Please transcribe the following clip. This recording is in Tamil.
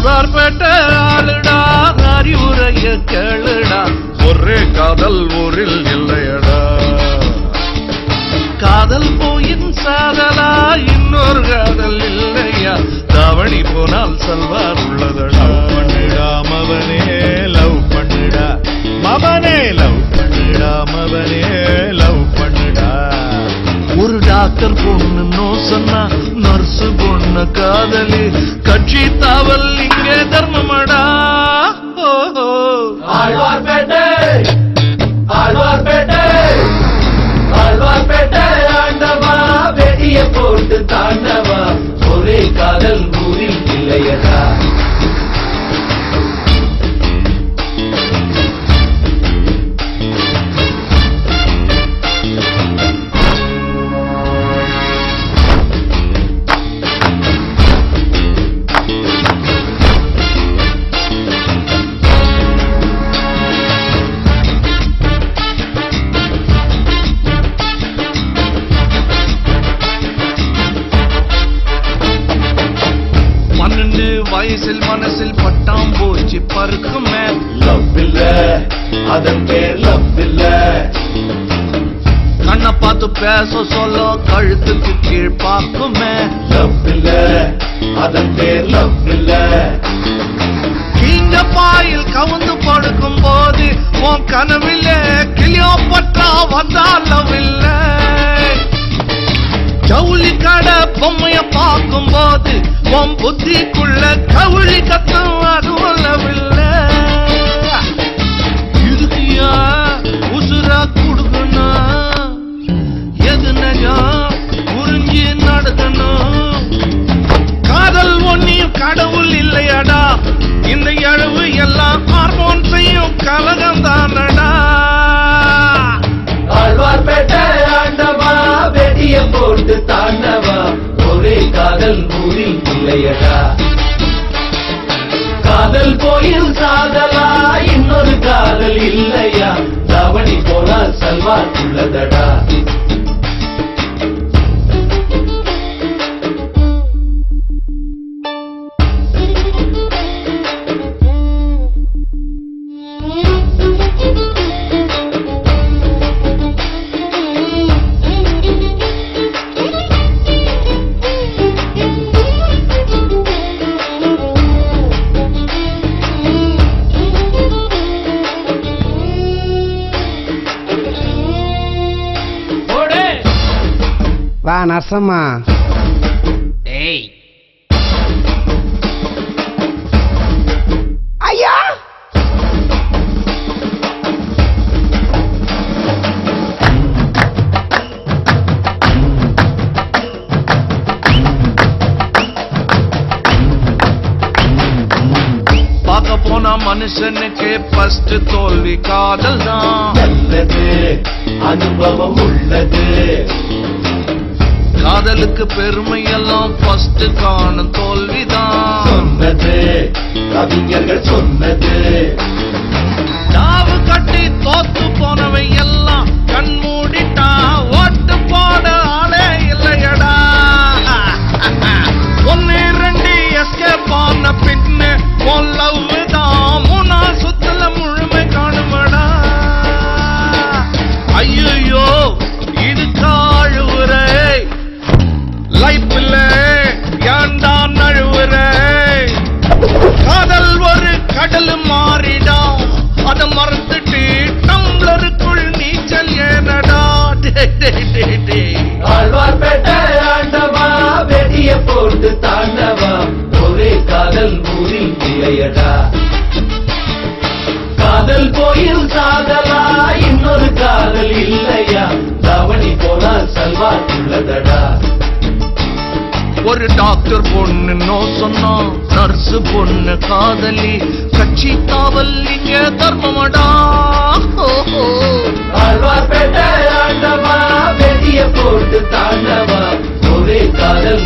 ஆழ்வார்பேட்டை ஆளுடா அறிவுரைய கேளுடா ஒரே காதல் ஊரில் இல்லையடா காதல் போயின் சாதலா இன்னொரு காதல் இல்லையா தாவணி போனால் சல்வார் உள்ளதடா பண்ணுடா மவனே லவ் பண்ணுடா மவனே லவ் பண்ணுடா மவனே லவ் பண்ணுடா ஒரு டாக்டர் பொண்ணு நோ சொன்னா நர்ஸு பொண்ணு காதலி கட்சி தாவல் இங்கே தர்மமடா ஆழ்வார்பேட்டை ஆழ்வார்பேட்டை ஆழ்வார்பேட்டை ஆண்டவா வெடிய போட்டு தாண்டவா ஒரே காதல் ஊரில் இல்லையடா வயசில் மனசில் பட்டாம் போச்சு பருக்குமே லவ் இல்ல அதன் பேர் லவ் இல்ல கண்ணை பார்த்து பேச சொல்ல கழுத்துக்கு கீழ் பார்க்குமே லவ் இல்ல அதன் பேர் லவ் இல்ல நீங்க பாயில் கவுந்து படுக்கும் போது உன் கனவில்ல கிளியோபட்ரா வந்தால் லவ் இல்ல ஜவுளி கடை பொம்மைய பார்க்கும் போது உன் புத்திக்குள்ள கவுளி கத்தம் அதுவும் லவ் இல்ல இதுக்கியா உசுரா கொடுக்கணும் எது நகம் புரிஞ்சு நடக்கணும் காதல் ஒன்னியும் கடவுள் இல்லையடா இந்த எழுவு எல்லாம் ஹார்மோன் செய்யும் கலகம் தானடா ஆழ்வார்பேட்டை ஆண்டவா வெடிய போட்டு தாண்டவா ஒரே காதல் ஊரில் இல்லையடா காதல் போயில் சாதலா இன்னொரு காதல் இல்லையா தாவணி போனால் சல்வார் உள்ளதடா வா நரசம்மா ஏய் ஐயா பார்க்க போனா மனுஷனுக்கு ஃபர்ஸ்ட் தோல்வி காதல் தான் நல்லது அனுபவம் உள்ளது காதலுக்கு பெருமை எல்லாம் ஃபர்ஸ்ட் காணும் தோல்விதான் சொன்னது கவிஞர்கள் சொன்னது நாவு கட்டி தோத்து போனவை எல்லாம் கண் மூடிட்டா ஓட்டு போட ஆளே இல்லையடா ஒன்னு ரெண்டு எஸ்கேப் ஆன பின்னு உன் லவ் தான் மூணா சுத்துல முழுமை காணுமடா ஐயோ இது காழுவுரை லைஃப்ல ஏண்டா நழுவுற காதல் ஒரு கடல் மாறிடும் அத மறந்துட்டு டம்ளருக்குள் நீச்சல் ஏனடா ஆழ்வார்பேட்டை ஆண்டவா வெடிய போட்டு தாண்டவா ஒரே காதல் ஊரில் இல்லையடா காதல் போயில் சாதலா இன்னொரு காதல் இல்லையா தாவணி போனால் சல்வார் உள்ளதடா ஒரு டாக்டர் பொண்ணு நோ சொன்னா நர்ஸ் பொண்ணு காதலி கட்சி தாவல் இங்க தர்மமடா ஆழ்வார்பேட்டை ஆண்டவா வெடிய போட்டு தாண்டவா ஒரே காதல்